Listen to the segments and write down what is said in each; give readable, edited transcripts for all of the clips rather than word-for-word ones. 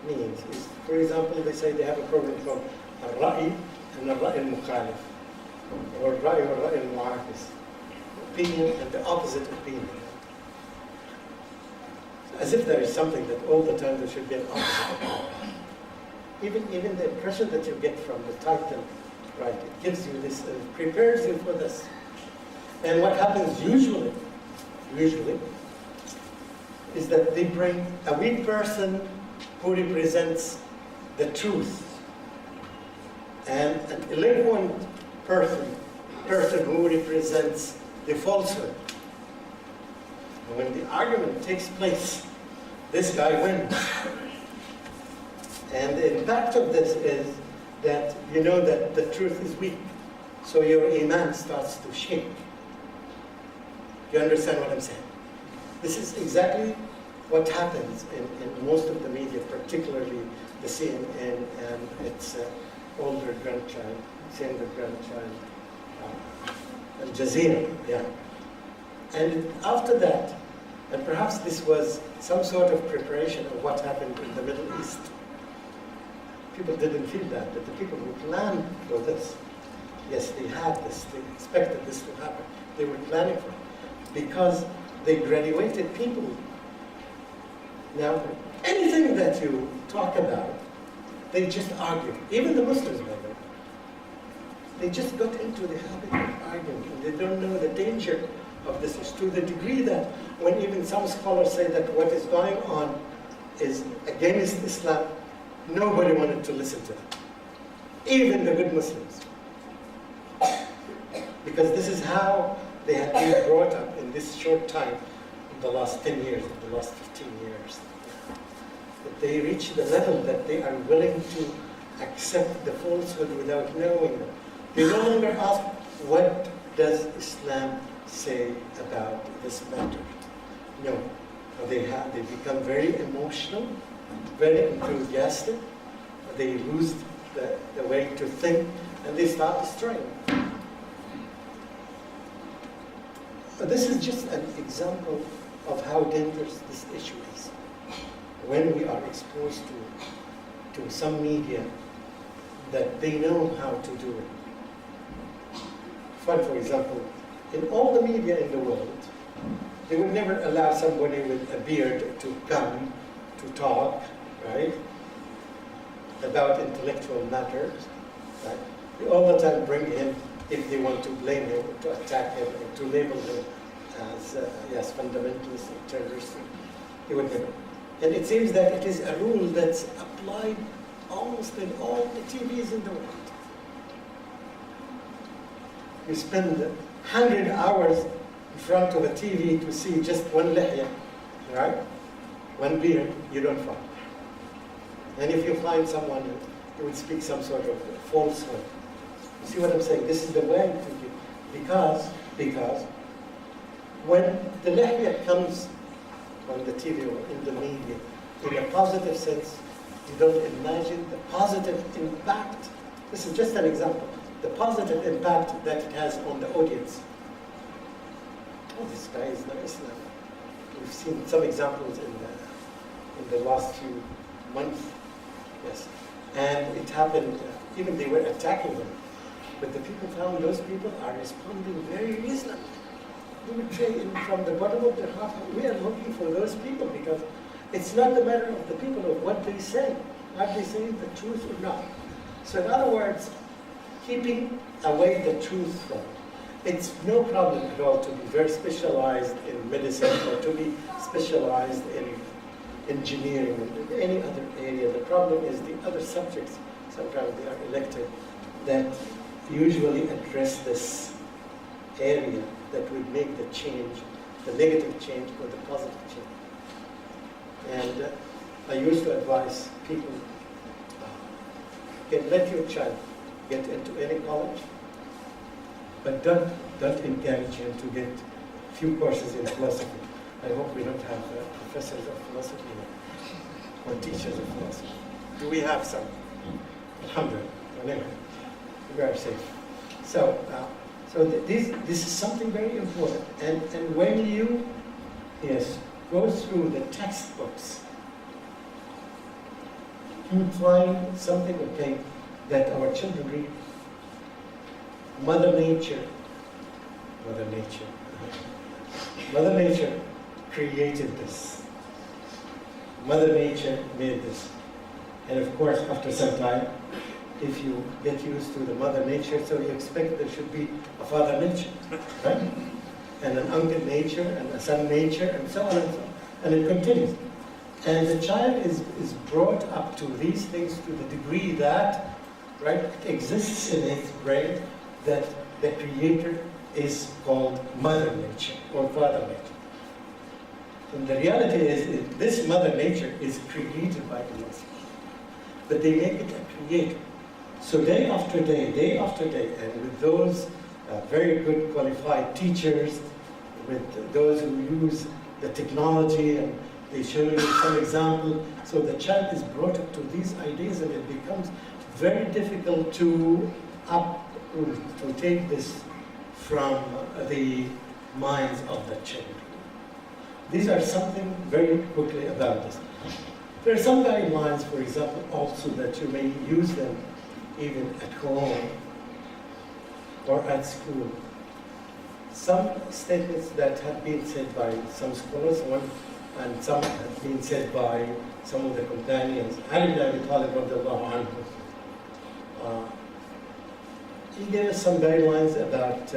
means is, for example, they say they have a program called al-ra'i and al-ra'i al-mukhalif, or al-ra'i and al-ra'i al-mu'akis, opinion and the opposite opinion. As if there is something that all the time there should be an opposite. Even the impression that you get from the title, right, it gives you this, prepares you for this. And what happens usually, is that they bring a weak person who represents the truth, and an eloquent person who represents the falsehood. And when the argument takes place, this guy wins. And the impact of this is that you know that the truth is weak, so your iman starts to shake. You understand what I'm saying? This is exactly what happens in most of the media, particularly the CNN and its older grandchild, younger grandchild, Al Jazeera, yeah. And after that, and perhaps this was some sort of preparation of what happened in the Middle East. People didn't feel that, but the people who planned for this, yes, they had this, they expected this to happen. They were planning for it because they graduated people. Now, anything that you talk about, they just argue. Even the Muslims, by the way. They just got into the habit of arguing, and they don't know the danger of this, is to the degree that when even some scholars say that what is going on is against Islam, nobody wanted to listen to them. Even the good Muslims. Because this is how they had been brought up in this short time, in the last 10 years, in the last 15 years. That they reach the level that they are willing to accept the falsehood without knowing them. They no longer ask, what does Islam say about this matter? No. They become very emotional, very enthusiastic. They lose the way to think, and they start destroying. But this is just an example of how dangerous this issue is. When we are exposed to some media that they know how to do it. For example, in all the media in the world, they would never allow somebody with a beard to come to talk, right, about intellectual matters, right? They all the time bring him, if they want to blame him, or to attack him, or to label him as, yes, fundamentalist or terrorist. They would never. And it seems that it is a rule that's applied almost in all the TVs in the world. You spend 100 hours in front of a TV to see just one lihya, right? One beard, you don't find. And if you find someone who would speak some sort of falsehood, you see what I'm saying? This is the way to do it. Because when the lihya comes on the TV or in the media, in a positive sense, you don't imagine the positive impact. This is just an example. The positive impact that it has on the audience. Oh, this guy is not Islam. We've seen some examples in the last few months. Yes. And it happened, even they were attacking them. But the people found those people are responding very reasonably. We would say from the bottom of their heart, we are looking for those people because it's not the matter of the people of what they say. Are they saying the truth or not? So in other words, keeping away the truth from it. It's no problem at all to be very specialized in medicine or to be specialized in engineering or any other area. The problem is the other subjects, sometimes they are elected, that usually address this area that would make the change, the negative change or the positive change. And I used to advise people, let your child get into any college, but don't encourage him to get few courses in philosophy. I hope we don't have professors of philosophy or teachers of philosophy. Do we have some? Alhamdulillah. Anyway, we are safe. So this is something very important. And when you, yes, go through the textbooks you would find something, okay, that our children read. Mother Nature created this. Mother Nature made this. And of course, after some time, if you get used to the Mother Nature, so you expect there should be a Father Nature, right? And an Uncle Nature, and a Son Nature, and so on and so on. And it continues. And the child is brought up to these things to the degree that, right, it exists in his brain that the Creator is called Mother Nature or Father Nature. And the reality is this Mother Nature is created by Allah. But they make it a creator. So day after day, and with those very good qualified teachers, with those who use the technology, and they show you some example, so the child is brought up to these ideas, and it becomes very difficult to take this from the minds of the children. These are something very quickly about this. There are some guidelines, for example, also that you may use them even at home or at school. Some statements that have been said by some scholars, and some have been said by some of the companions. Ali ibn Abi Talib radiallahu anhu, he gave us some guidelines about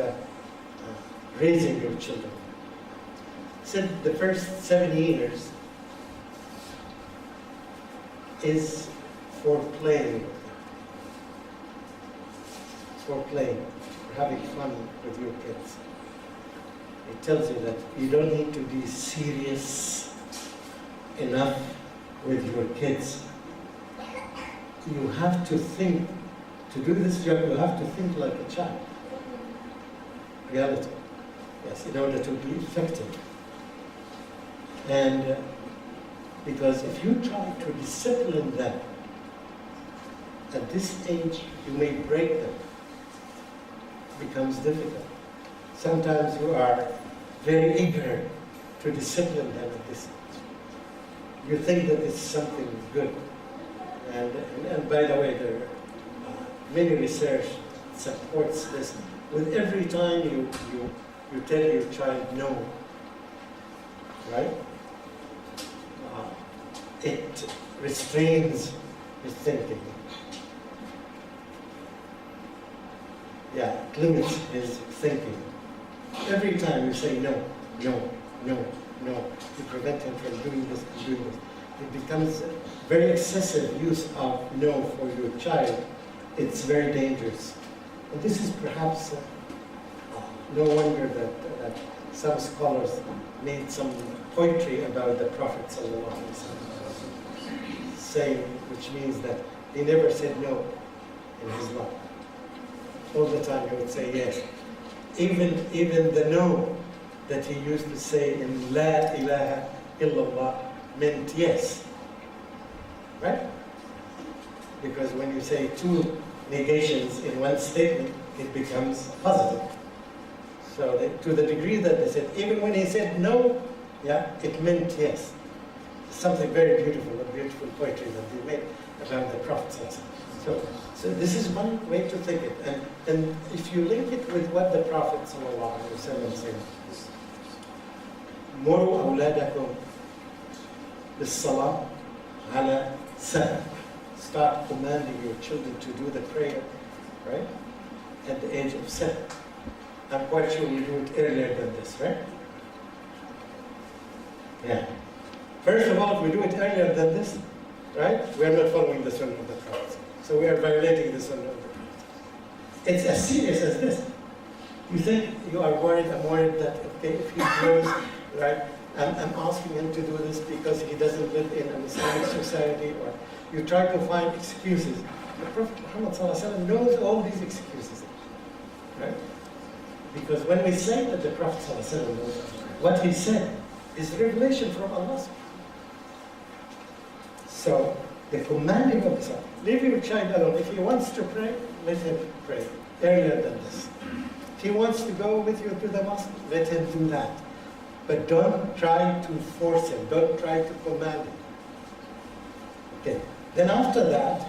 raising your children. He said the first 7 years is for playing, for having fun with your kids. It tells you that you don't need to be serious enough with your kids. You have to think, to do this job, you have to think like a child. Reality. Yes, in order to be effective. And because if you try to discipline them at this age, you may break them. It becomes difficult. Sometimes you are very eager to discipline them at this age. You think that it's something good. And by the way, there are many research supports this. With every time you tell your child no, right? It restrains his thinking. Yeah, it limits his thinking. Every time you say no, no, no, no, you prevent him from doing this and doing this. It becomes very excessive use of no for your child. It's very dangerous. And this is perhaps no wonder that some scholars made some poetry about the Prophet ﷺ, saying, which means that he never said no in his life. All the time he would say yes. Even the no that he used to say in La ilaha illallah meant yes. Right? Because when you say two negations in one statement, it becomes positive. So to the degree that they said, even when he said no, yeah, it meant yes. Something very beautiful, a beautiful poetry that they made about the Prophet. So this is one way to think it. And if you link it with what the Prophet said, مروا أولادكم بالصلاة على سبع. Start commanding your children to do the prayer, right? At the age of 7. I'm quite sure we do it earlier than this, right? Yeah. First of all, if we do it earlier than this, right? We are not following the Sunnah of the Prophet. So we are violating the Sunnah of the Prophet. It's as serious as this. You think you are worried, I'm worried that okay, if he grows, right? I'm asking him to do this because he doesn't live in an Islamic society, or you try to find excuses. The Prophet Muhammad ﷺ knows all these excuses, right? Because when we say that the Prophet ﷺ knows what he said is revelation from Allah. So the commanding of Islam, leave your child alone. If he wants to pray, let him pray earlier than this. If he wants to go with you to the mosque, let him do that. But don't try to force him. Don't try to command him. Okay. Then after that,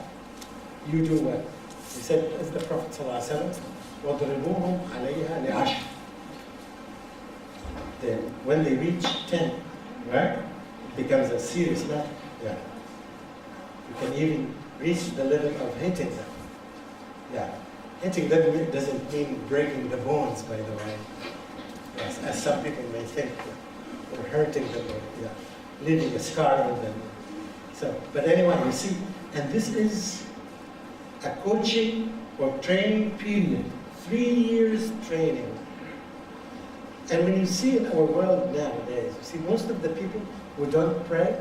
you do what? He said, as the Prophet ﷺ, وَضْرِبُوهُمْ عَلَيْهَا لِعَشْرٍ. Then when they reach 10, right, it becomes a serious matter. Yeah. You can even reach the level of hitting them. Yeah. Hitting them doesn't mean breaking the bones, by the way, yes, as some people may think, or hurting them, or yeah, leaving a scar on them. So, but anyway, you see, and this is a coaching or training period, 3 years training. And when you see in our world nowadays, you see most of the people who don't pray,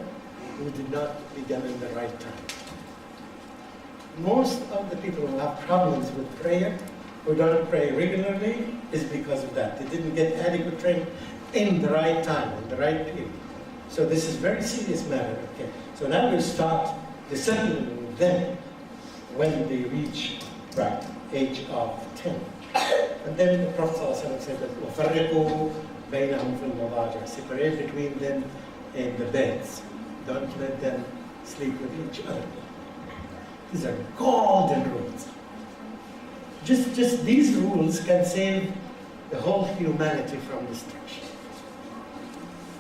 who did not begin in the right time. Most of the people who have problems with prayer, who don't pray regularly, is because of that. They didn't get adequate training in the right time, in the right period. So this is a very serious matter. Okay. So now we start disciplining them when they reach right age of 10. And then the Prophet ﷺ said that وَفَرِّقُوا بَيْنَهُمْ فِي الْمَضَاجِعِ. Separate between them in the beds. Don't let them sleep with each other. These are golden rules. Just these rules can save the whole humanity from destruction.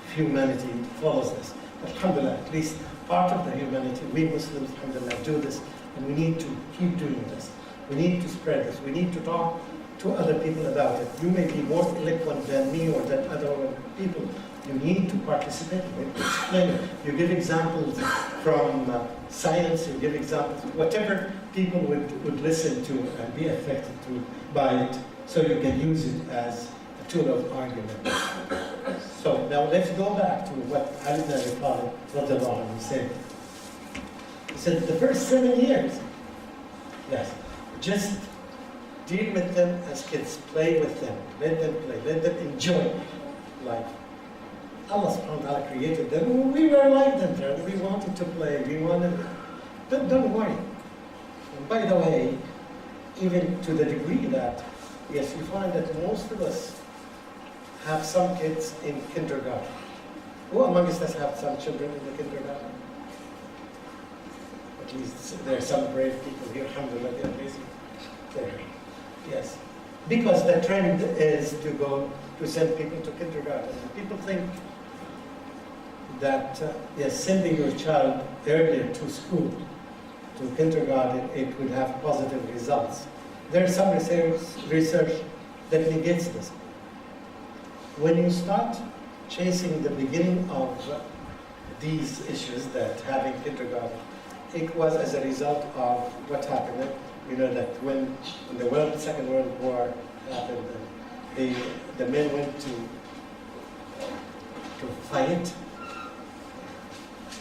If humanity follows this. Alhamdulillah, at least part of the humanity, we Muslims, alhamdulillah, do this, and we need to keep doing this. We need to spread this. We need to talk to other people about it. You may be more eloquent than me or than other people. You need to participate, explain it. You give examples from science, you give examples, whatever people would listen to and be affected by it, so you can use it as a tool of argument. So now let's go back to what Ali ibn Abi Talib said. He said the first 7 years, yes, just deal with them as kids, play with them, let them play, let them enjoy life. Allah subhanahu wa ta'ala created them. We were like them, we wanted to play, we wanted, but don't worry. And by the way, even to the degree that, yes, you find that most of us have some kids in kindergarten. Who amongst us have some children in the kindergarten? At least there are some brave people here, alhamdulillah, they're busy there. Yes. Because the trend is to send people to kindergarten. And people think that, yes, sending your child earlier to school, to kindergarten, it would have positive results. There's some research that negates this. When you start chasing the beginning of these issues, that having kindergarten, it was as a result of what happened. You know that when the Second World War happened, the men went to fight.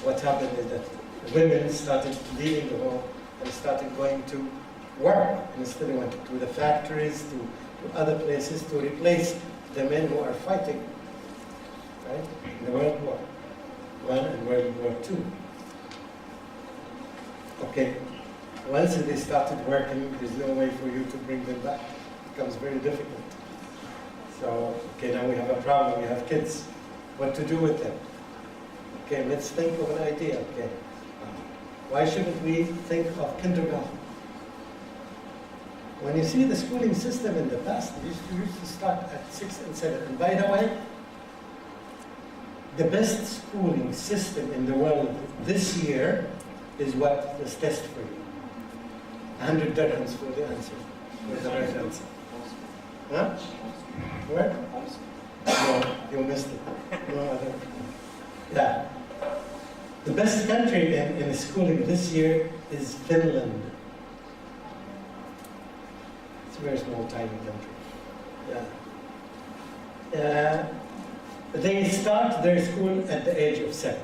What happened is that women started leaving the home and started going to work, and instead went to the factories, to other places to replace the men who are fighting, right? In the World War I and World War II. Okay, once they started working, there's no way for you to bring them back. It becomes very difficult. So, okay, now we have a problem. We have kids. What to do with them? Okay, let's think of an idea. Okay, why shouldn't we think of kindergarten? When you see the schooling system in the past, we used to start at 6 and 7. And by the way, the best schooling system in the world this year is what was tested for you. 100 dirhams for the answer, for the right answer. Huh? Where? No, you missed it. No other. Yeah. The best country in schooling this year is Finland. It's a very small, tiny country. Yeah. They start their school at the age of 7.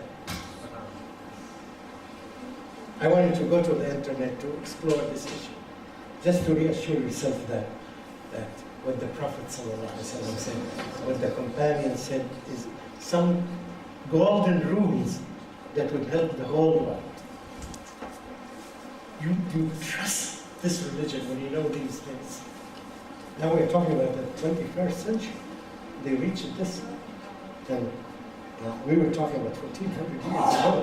I wanted to go to the internet to explore this issue, just to reassure yourself that what the Prophet said, what the companion said, is some golden rules that would help the whole world. You trust this religion when you know these things. Now we're talking about the 21st century. They reached this, and we were talking about 1400 years ago.